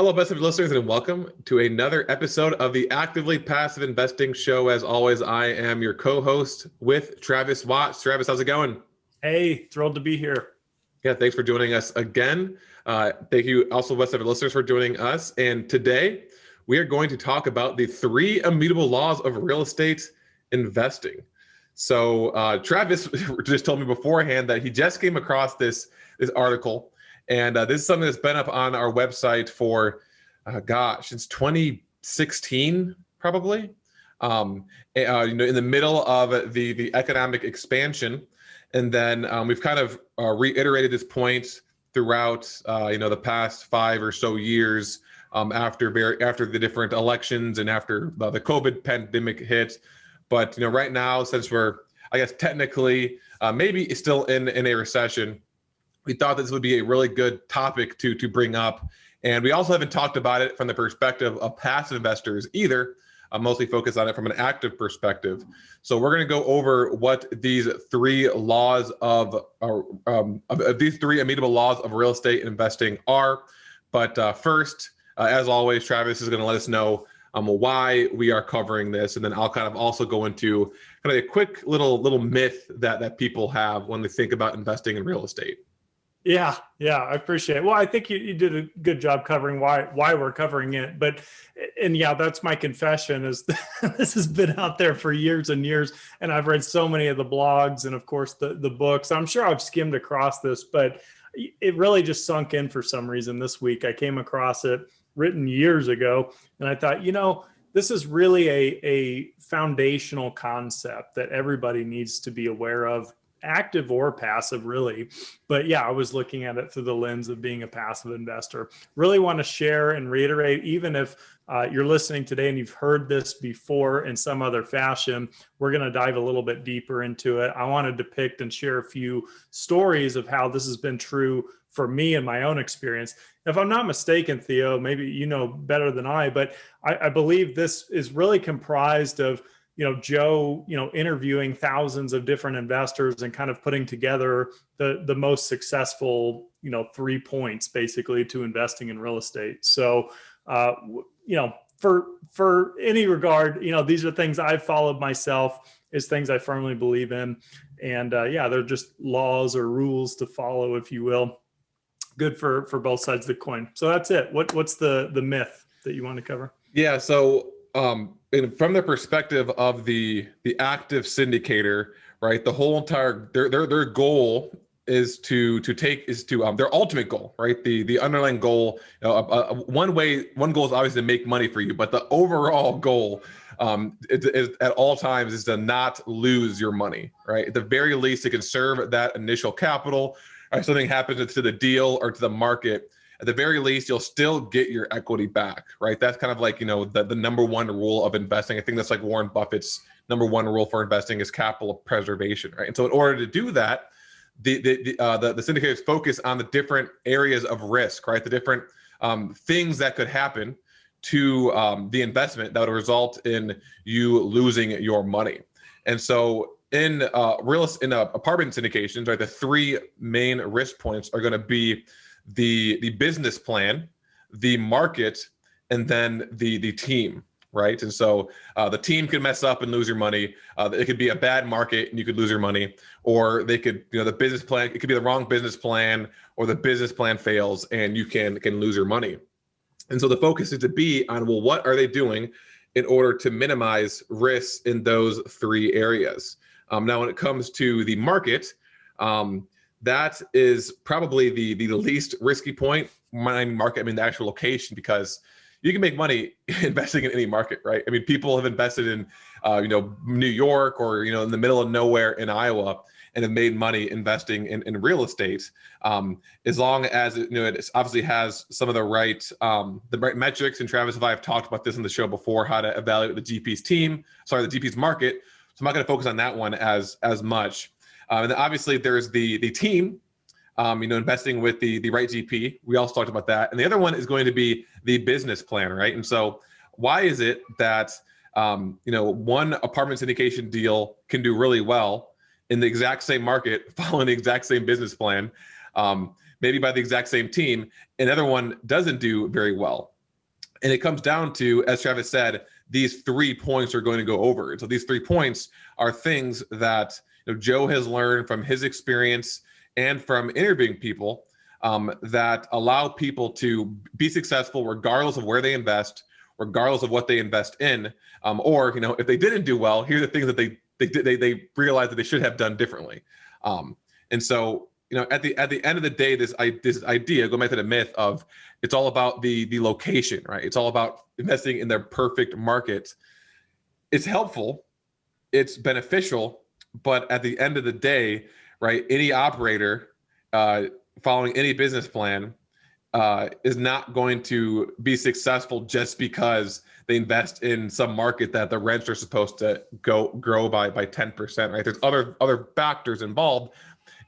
Hello, best of listeners, and welcome to another episode of the Actively Passive Investing Show. As always, I am your co-host with Travis Watts. Travis, how's it going? Hey, thrilled to be here. Yeah, thanks for joining us again. Thank you also, best of listeners, for joining us. And today, we are going to talk about the 3 immutable laws of real estate investing. So Travis just told me beforehand that he just came across this article. And this is something that's been up on our website for, since 2016, probably. In the middle of the economic expansion, and then we've kind of reiterated this point throughout, the past 5 or so years after the different elections and after the COVID pandemic hit. But right now, since we're, I guess, technically maybe still in a recession, we thought this would be a really good topic to bring up. And we also haven't talked about it from the perspective of passive investors either. I'm mostly focused on it from an active perspective. So we're going to go over what these 3 laws of these 3 immutable laws of real estate investing are. But first, as always, Travis is going to let us know why we are covering this, and then I'll kind of also go into kind of a quick little myth that people have when they think about investing in real estate. Yeah, I appreciate it. Well, I think you did a good job covering why we're covering it. And yeah, that's my confession is this has been out there for years and years. And I've read so many of the blogs and of course the books. I'm sure I've skimmed across this, but it really just sunk in for some reason this week. I came across it written years ago and I thought, this is really a foundational concept that everybody needs to be aware of, active or passive, really. But yeah, I was looking at it through the lens of being a passive investor. Really want to share and reiterate, even if you're listening today and you've heard this before in some other fashion, we're going to dive a little bit deeper into it. I want to depict and share a few stories of how this has been true for me and my own experience. If I'm not mistaken, Theo, maybe you know better than I, but I believe this is really comprised of Joe, interviewing thousands of different investors and kind of putting together the most successful, 3 points basically to investing in real estate. So, for any regard, these are things I've followed myself, is things I firmly believe in. And they're just laws or rules to follow, if you will. Good for both sides of the coin. So that's it. What's the myth that you want to cover? Yeah. So, from the perspective of the active syndicator, right? The whole entire their goal is their ultimate goal, right? The underlying goal. One goal is obviously to make money for you, but the overall goal is at all times is to not lose your money, right? At the very least, to conserve that initial capital. Or if something happens to the deal or to the market, at the very least, you'll still get your equity back, right? That's kind of like, the number one rule of investing. I think that's like Warren Buffett's number one rule for investing is capital preservation, right? And so in order to do that, the syndicators focus on the different areas of risk, right? The different things that could happen to the investment that would result in you losing your money. And so in apartment syndications, right, the 3 main risk points are going to be the business plan, the market, and then the team, right? And so the team could mess up and lose your money. It could be a bad market and you could lose your money, or they could, the business plan, it could be the wrong business plan, or the business plan fails and you can lose your money. And so the focus is to be on, well, what are they doing in order to minimize risks in those 3 areas? Now, when it comes to the market, that is probably the least risky point. Market, I mean the actual location, because you can make money investing in any market, right? I mean, people have invested in, New York or, in the middle of nowhere in Iowa and have made money investing in real estate, as long as it obviously has some of the right metrics. And Travis and I have talked about this in the show before, how to evaluate the GP's market. So I'm not going to focus on that one as much. And then obviously there's the team, investing with the right GP. We also talked about that. And the other one is going to be the business plan, right? And so why is it that, one apartment syndication deal can do really well in the exact same market, following the exact same business plan, maybe by the exact same team, another one doesn't do very well? And it comes down to, as Travis said, these 3 points are going to go over. And so these 3 points are things that Joe has learned from his experience and from interviewing people, that allow people to be successful regardless of where they invest, regardless of what they invest in, or if they didn't do well, here are the things that they realize that they should have done differently. And so at the end of the day, this idea, going back to the myth of it's all about the location, right? It's all about investing in their perfect market. It's helpful, it's beneficial, but at the end of the day, right, any operator following any business plan is not going to be successful just because they invest in some market that the rents are supposed to grow by 10%, right? There's other factors involved.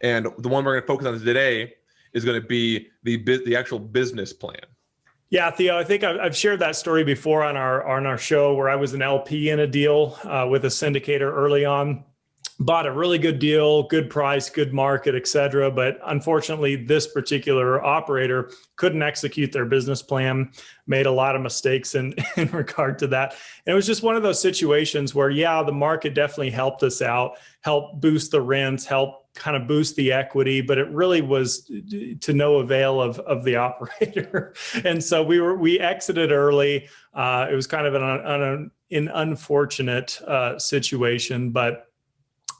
And the one we're going to focus on today is going to be the actual business plan. Yeah, Theo, I think I've shared that story before on our show where I was an LP in a deal with a syndicator early on. Bought a really good deal, good price, good market, et cetera. But unfortunately, this particular operator couldn't execute their business plan, made a lot of mistakes in regard to that. And it was just one of those situations where, yeah, the market definitely helped us out, helped boost the rents, helped kind of boost the equity, but it really was to no avail of the operator. And so we exited early. It was kind of an unfortunate situation, but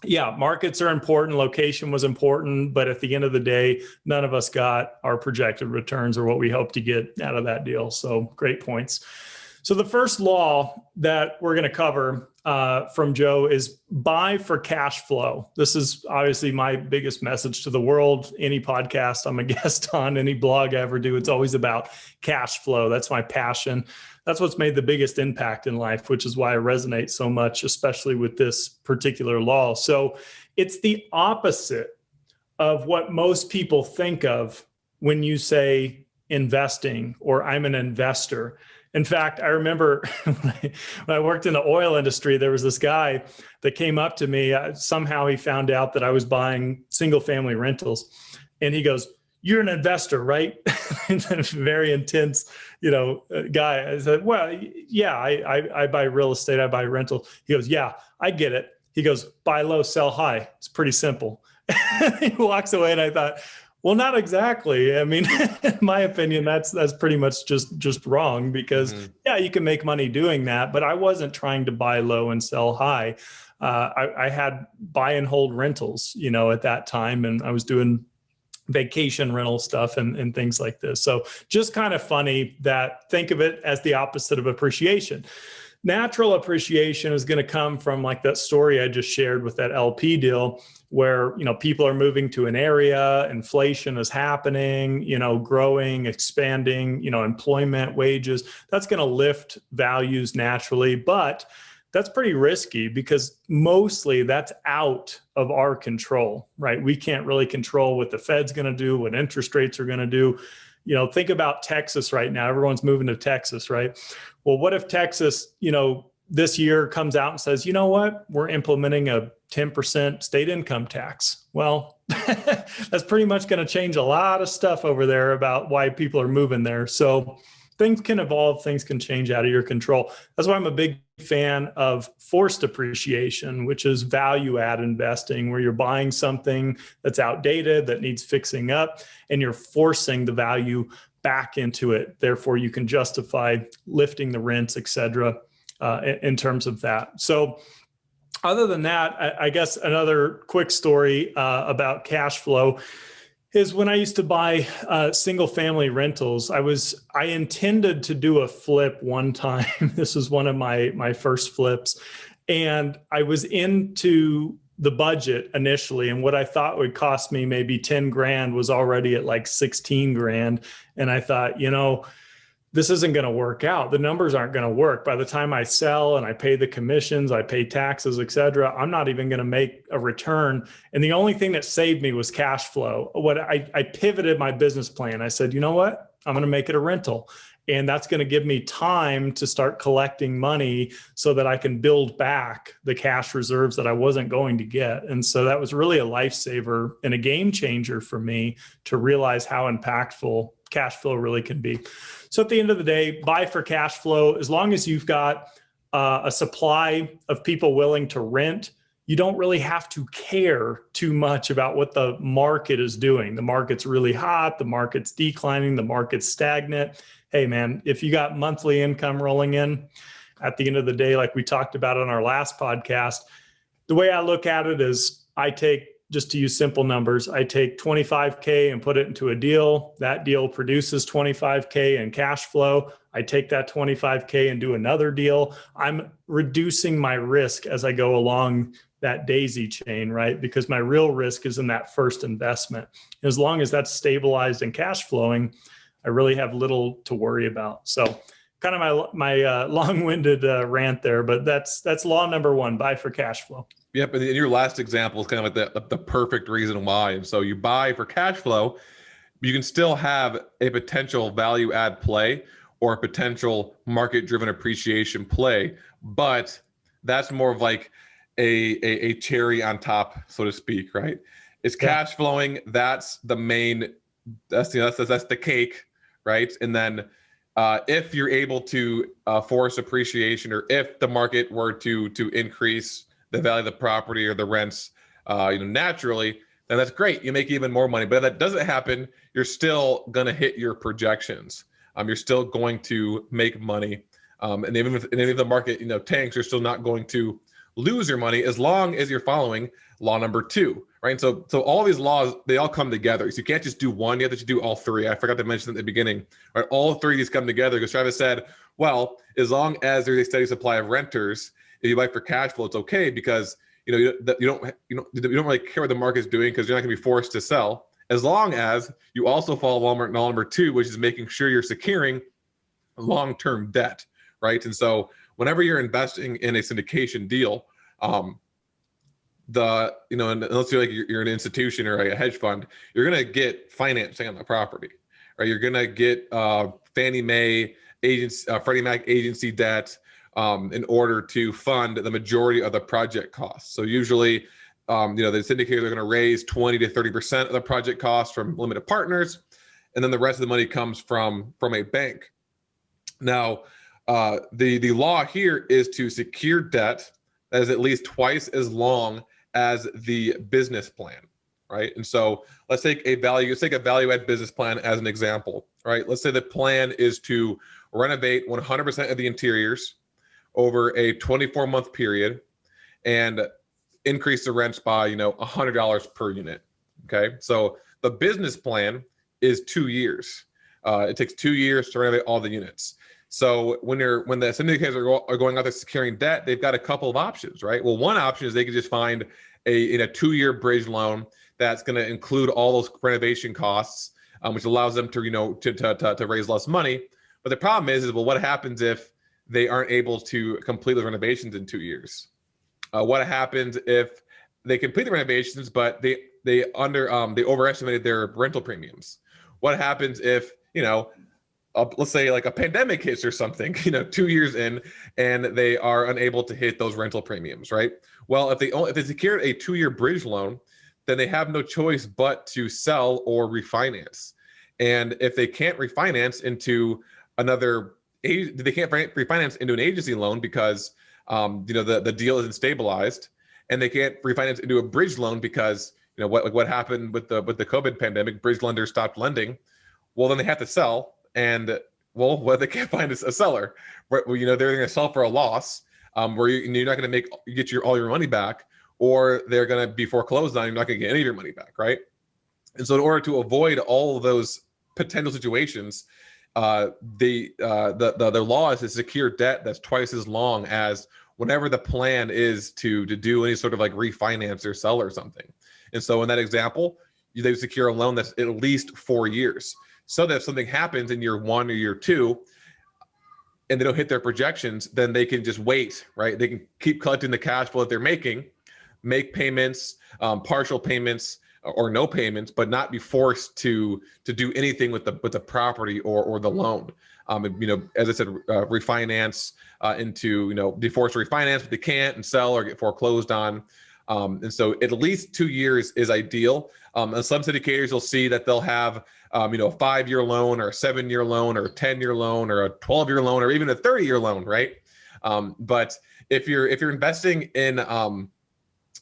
yeah, markets are important. Location was important, but at the end of the day, none of us got our projected returns or what we hoped to get out of that deal. So great points. So the first law that we're going to cover from Joe is buy for cash flow. This is obviously my biggest message to the world. Any podcast I'm a guest on, any blog I ever do, it's always about cash flow. That's my passion. That's what's made the biggest impact in life, which is why I resonate so much, especially with this particular law. So it's the opposite of what most people think of when you say investing or I'm an investor. In fact, I remember when I worked in the oil industry, there was this guy that came up to me. Somehow he found out that I was buying single family rentals. And he goes, "You're an investor, right?" Very intense, guy. I said, "Well, yeah, I buy real estate. I buy rental." He goes, "Yeah, I get it." He goes, "Buy low, sell high. It's pretty simple." He walks away, and I thought, well, not exactly. I mean, in my opinion, that's pretty much just wrong because, yeah, you can make money doing that, but I wasn't trying to buy low and sell high. I had buy and hold rentals, at that time, and I was doing vacation rental stuff and things like this. So just kind of funny that think of it as the opposite of appreciation. Natural appreciation is going to come from like that story I just shared with that LP deal where, people are moving to an area, inflation is happening, growing, expanding, employment, wages. That's going to lift values naturally, but that's pretty risky because mostly that's out of our control, right? We can't really control what the Fed's going to do, what interest rates are going to do. Think about Texas right now. Everyone's moving to Texas, right? Well, what if Texas, this year comes out and says, you know what, we're implementing a 10% state income tax. Well, that's pretty much going to change a lot of stuff over there about why people are moving there. So things can evolve, things can change out of your control. That's why I'm a big fan of forced appreciation, which is value add investing, where you're buying something that's outdated, that needs fixing up, and you're forcing the value back into it. Therefore, you can justify lifting the rents, et cetera, in terms of that. So other than that, I guess another quick story about cash flow is when I used to buy single family rentals, I intended to do a flip one time. This was one of my first flips. And I was into the budget initially. And what I thought would cost me maybe 10 grand was already at like 16 grand. And I thought, this isn't going to work out. The numbers aren't going to work. By the time I sell and I pay the commissions, I pay taxes, et cetera, I'm not even going to make a return. And the only thing that saved me was cash flow. I pivoted my business plan. I said, you know what? I'm going to make it a rental. And that's going to give me time to start collecting money so that I can build back the cash reserves that I wasn't going to get. And so that was really a lifesaver and a game changer for me to realize how impactful cash flow really can be. So at the end of the day, buy for cash flow. As long as you've got a supply of people willing to rent, you don't really have to care too much about what the market is doing. The market's really hot, the market's declining, the market's stagnant. Hey man, if you got monthly income rolling in, at the end of the day, like we talked about on our last podcast, the way I look at it is I take, just to use simple numbers, I take 25K and put it into a deal. That deal produces 25K in cash flow. I take that 25K and do another deal. I'm reducing my risk as I go along that daisy chain, right? Because my real risk is in that first investment. As long as that's stabilized and cash flowing, I really have little to worry about. So kind of my long-winded rant there, but that's law number one, buy for cash flow. Yep, and your last example is kind of like the perfect reason why. And so you buy for cash flow, you can still have a potential value add play or a potential market-driven appreciation play, but that's more of like a cherry on top, so to speak, right? It's cash flowing. That's the main. That's the cake, right? And then if you're able to force appreciation, or if the market were to increase the value of the property or the rents, naturally, then that's great. You make even more money. But if that doesn't happen, you're still gonna hit your projections. You're still going to make money, and even if the market tanks, you're still not going to lose your money as long as you're following law number 2, right? And so all these laws, they all come together. So you can't just do one, you have to do all 3. I forgot to mention at the beginning, right? All 3 of these come together because Travis said, well, as long as there's a steady supply of renters, if you buy for cash flow, it's okay because you don't really care what the market's doing because you're not gonna be forced to sell, as long as you also follow law number 2, which is making sure you're securing long-term debt, right? And so whenever you're investing in a syndication deal, unless you're an institution or a hedge fund, you're gonna get financing on the property, right? You're gonna get Fannie Mae agency, Freddie Mac agency debt in order to fund the majority of the project costs. So usually, the syndicators are gonna raise 20 to 30% of the project costs from limited partners, and then the rest of the money comes from a bank. Now, the law here is to secure debt that is at least twice as long as the business plan, right? And so let's take a value add business plan as an example, right? Let's say the plan is to renovate 100% of the interiors over a 24-month period and increase the rents by $100 per unit. Okay, so the business plan is 2 years. It takes 2 years to renovate all the units. So when the syndicators are going out there securing debt, they've got a couple of options, right? Well, one option is they could just find a 2-year bridge loan that's going to include all those renovation costs, which allows them to to raise less money. But the problem is well, what happens if they aren't able to complete the renovations in 2 years? What happens if they complete the renovations but they overestimated their rental premiums? What happens if let's say like a pandemic hits or something, 2 years in, and they are unable to hit those rental premiums, right? Well, if they secured a 2-year bridge loan, then they have no choice but to sell or refinance. And if they can't refinance into refinance into an agency loan because the deal isn't stabilized, and they can't refinance into a bridge loan because what happened with the COVID pandemic, bridge lenders stopped lending. Well, then they have to sell. And they can't find a seller. They're going to sell for a loss, where you're not going to get all your money back, or they're going to be foreclosed on. You're not going to get any of your money back, right? And so, in order to avoid all of those potential situations, the law is to secure debt that's twice as long as whenever the plan is to do any sort of like refinance or sell or something. And so, in that example, they secure a loan that's at least 4 years. So that if something happens in year 1 or year 2 and they don't hit their projections, then they can just wait, right? They can keep collecting the cash flow that they're making, make payments, partial payments or no payments, but not be forced to do anything with the property or the loan. As I said, refinance into, be forced to refinance, but they can't, and sell or get foreclosed on. And so at least 2 years is ideal. And some syndicators you'll see that they'll have, a 5-year loan or a 7-year loan or a 10-year loan or a 12-year loan or even a 30-year loan, right? But if you're investing in, and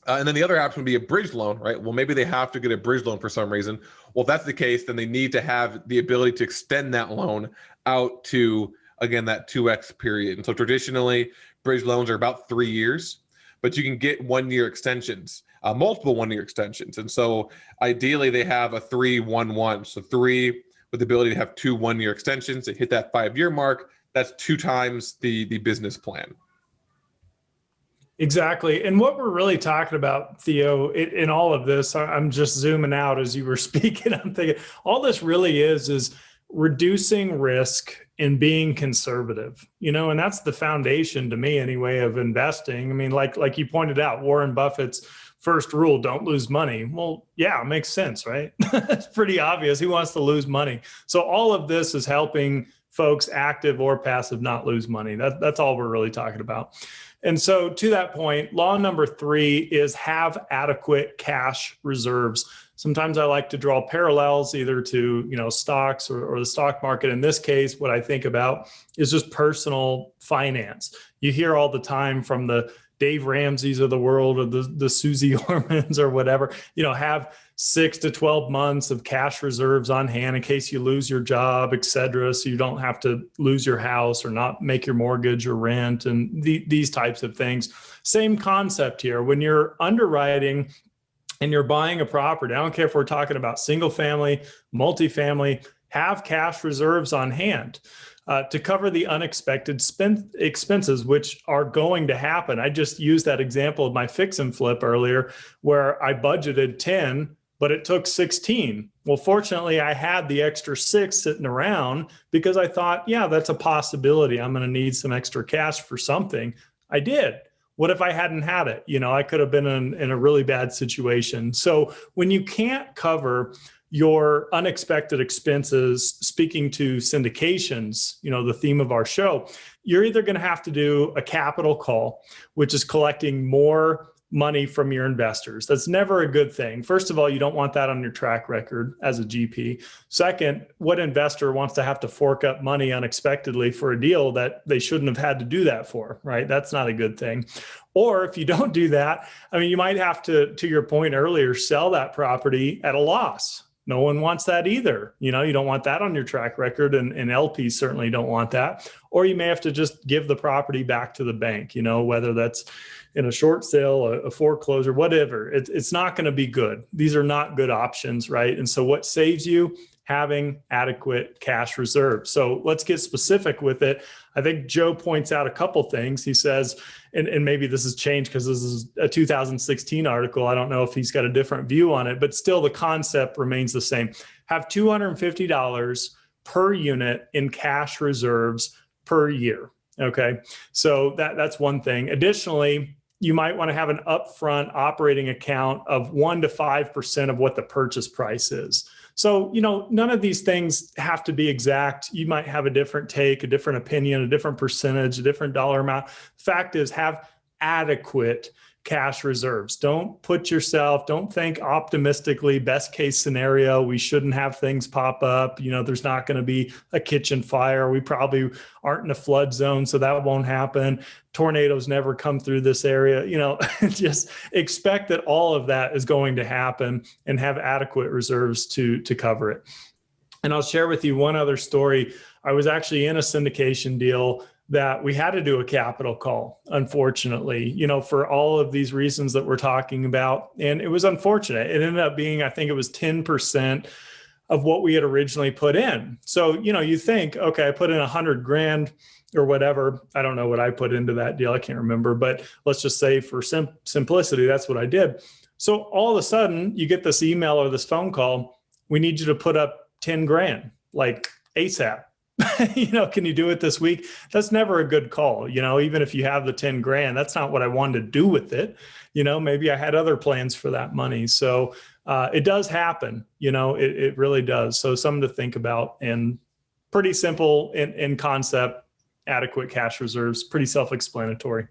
then the other option would be a bridge loan, right? Well, maybe they have to get a bridge loan for some reason. Well, if that's the case, then they need to have the ability to extend that loan out to, again, that 2x period. And so traditionally, bridge loans are about 3 years, but you can get 1-year extensions, multiple 1-year extensions. And so ideally, they have a 3-1-1. So 3 with the ability to have 2 1-year extensions. They hit that 5-year mark. That's 2 times the business plan. Exactly. And what we're really talking about, Theo, in all of this, I'm just zooming out as you were speaking. I'm thinking all this really is reducing risk and being conservative, and that's the foundation to me anyway of investing. I mean, like you pointed out, Warren Buffett's first rule, don't lose money. Well, yeah, it makes sense, right? It's pretty obvious. Who wants to lose money? So all of this is helping folks, active or passive, not lose money. That's all we're really talking about. And so to that point, law number 3 is have adequate cash reserves. Sometimes I like to draw parallels either to, stocks or the stock market. In this case, what I think about is just personal finance. You hear all the time from the Dave Ramsey's of the world or the Susie Ormans or whatever, have 6 to 12 months of cash reserves on hand in case you lose your job, et cetera. So you don't have to lose your house or not make your mortgage or rent and these types of things. Same concept here. When you're underwriting and you're buying a property, I don't care if we're talking about single family, multifamily, have cash reserves on hand. To cover the unexpected expenses, which are going to happen. I just used that example of my fix and flip earlier, where I budgeted 10, but it took 16. Well, fortunately, I had the extra 6 sitting around because I thought, yeah, that's a possibility. I'm going to need some extra cash for something. I did. What if I hadn't had it? I could have been in a really bad situation. So when you can't cover your unexpected expenses, speaking to syndications, the theme of our show, you're either going to have to do a capital call, which is collecting more money from your investors. That's never a good thing. First of all, you don't want that on your track record as a GP. Second, what investor wants to have to fork up money unexpectedly for a deal that they shouldn't have had to do that for, right? That's not a good thing. Or if you don't do that, you might have to your point earlier, sell that property at a loss. No one wants that either. You don't want that on your track record, and LPs certainly don't want that. Or you may have to just give the property back to the bank, whether that's in a short sale, a foreclosure, whatever. It's not going to be good. These are not good options, right? And so what saves you? Having adequate cash reserves. So let's get specific with it. I think Joe points out a couple things. He says, and maybe this has changed because this is a 2016 article. I don't know if he's got a different view on it, but still the concept remains the same. Have $250 per unit in cash reserves per year. Okay, so that's one thing. Additionally, you might want to have an upfront operating account of 1 to 5% of what the purchase price is. So, none of these things have to be exact. You might have a different take, a different opinion, a different percentage, a different dollar amount. Fact is, have adequate cash reserves. Don't think optimistically, best case scenario, we shouldn't have things pop up. There's not going to be a kitchen fire. We probably aren't in a flood zone, so that won't happen. Tornadoes never come through this area. Just expect that all of that is going to happen and have adequate reserves to cover it. And I'll share with you one other story. I was actually in a syndication deal that we had to do a capital call, unfortunately, for all of these reasons that we're talking about. And it was unfortunate. It ended up being, I think it was 10% of what we had originally put in. So, you think, okay, I put in $100,000 or whatever. I don't know what I put into that deal. I can't remember, but let's just say for simplicity, that's what I did. So all of a sudden you get this email or this phone call. We need you to put up $10,000, like ASAP. Can you do it this week? That's never a good call. Even if you have the $10,000, that's not what I wanted to do with it. Maybe I had other plans for that money. So it does happen, it really does. So something to think about, and pretty simple in concept, adequate cash reserves, pretty self-explanatory.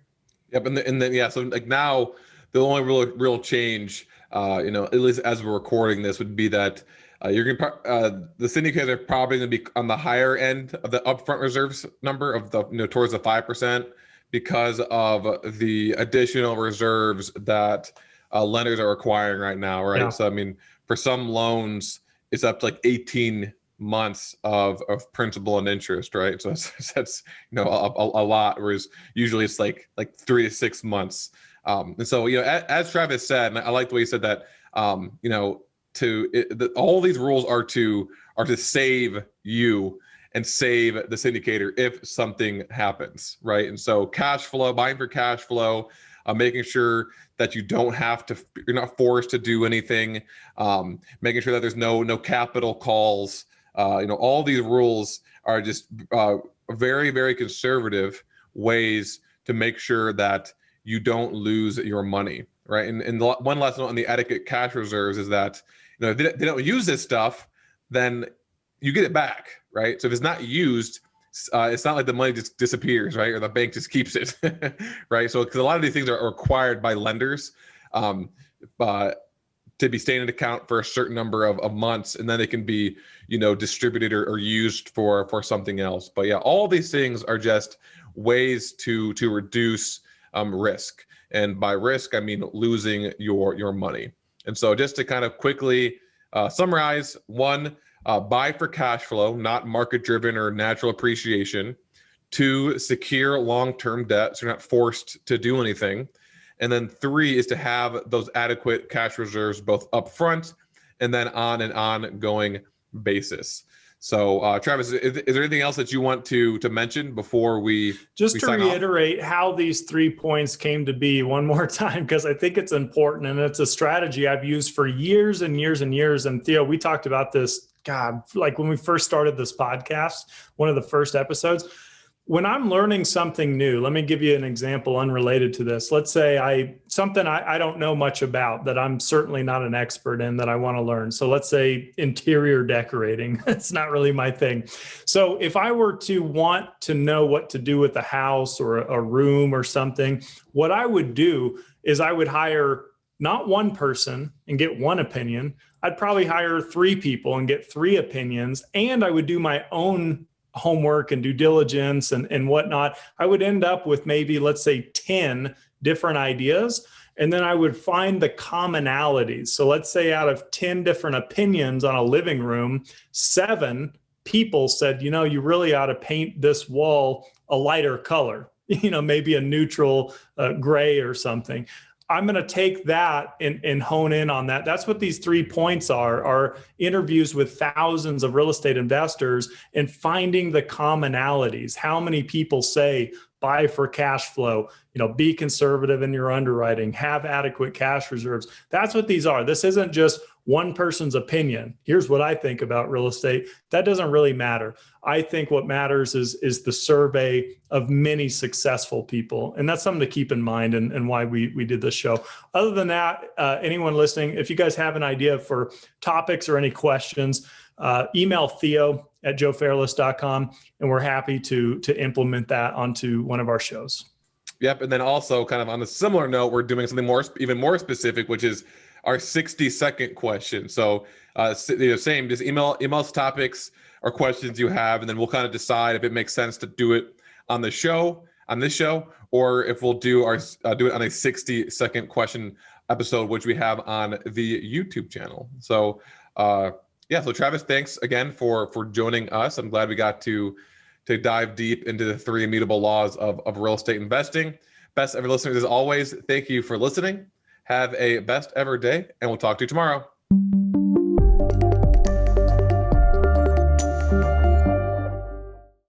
Yep. And then, yeah. So like now the only real change, at least as we're recording this, would be that the syndicators are probably going to be on the higher end of the upfront reserves number of the towards the 5% because of the additional reserves that lenders are requiring right now, right? Yeah. So I mean, for some loans, it's up to like 18 months of principal and interest, right? So that's a lot, whereas usually it's like 3 to 6 months. And so as Travis said, and I like the way he said that, all these rules are to save you and save the syndicator if something happens, right? And so cash flow, buying for cash flow, making sure that you're not forced to do anything, making sure that there's no capital calls. All these rules are just very, very conservative ways to make sure that you don't lose your money, right? And one lesson on the etiquette cash reserves is that, if they don't use this stuff, then you get it back, right? So if it's not used, it's not like the money just disappears, right? Or the bank just keeps it, right? So because a lot of these things are required by lenders, to be staying in account for a certain number of months, and then they can be, distributed or used for something else. But yeah, all these things are just ways to reduce risk. And by risk, I mean losing your money. And so just to kind of quickly summarize, one, buy for cash flow, not market-driven or natural appreciation. 2, secure long-term debt, so you're not forced to do anything. And then 3 is to have those adequate cash reserves both upfront and then on an ongoing basis. So, Travis, is there anything else that you want to mention before we just to sign off? reiterate how these 3 points came to be one more time, because I think it's important and it's a strategy I've used for years and years and years. And Theo, we talked about this, God, like when we first started this podcast, one of the first episodes. When I'm learning something new, let me give you an example unrelated to this. Let's say something I don't know much about, that I'm certainly not an expert in, that I want to learn. So let's say interior decorating. It's not really my thing. So if I were to want to know what to do with the house or a room or something, what I would do is I would hire not one person and get one opinion. I'd probably hire 3 people and get 3 opinions. And I would do my own homework and due diligence and whatnot. I would end up with maybe, let's say, 10 different ideas. And then I would find the commonalities. So let's say out of 10 different opinions on a living room, 7 people said, you really ought to paint this wall a lighter color, maybe a neutral gray or something. I'm going to take that and hone in on that. That's what these 3 points are interviews with thousands of real estate investors and finding the commonalities. How many people say buy for cash flow, be conservative in your underwriting, have adequate cash reserves. That's what these are. This isn't just one person's opinion. Here's what I think about real estate. That doesn't really matter. I think what matters is the survey of many successful people. And that's something to keep in mind and why we did this show. Other than that, anyone listening, if you guys have an idea for topics or any questions, email Theo at joefairless.com, and we're happy to implement that onto one of our shows. Yep. And then also kind of on a similar note, we're doing something even more specific, which is our 60-second question. So same, just email us topics or questions you have, and then we'll kind of decide if it makes sense to do it on this show, or if we'll do it on a 60-second question episode, which we have on the YouTube channel. So so Travis, thanks again for joining us. I'm glad we got to dive deep into the 3 immutable laws of real estate investing. Best ever listeners, as always, thank you for listening. Have a best ever day, and we'll talk to you tomorrow.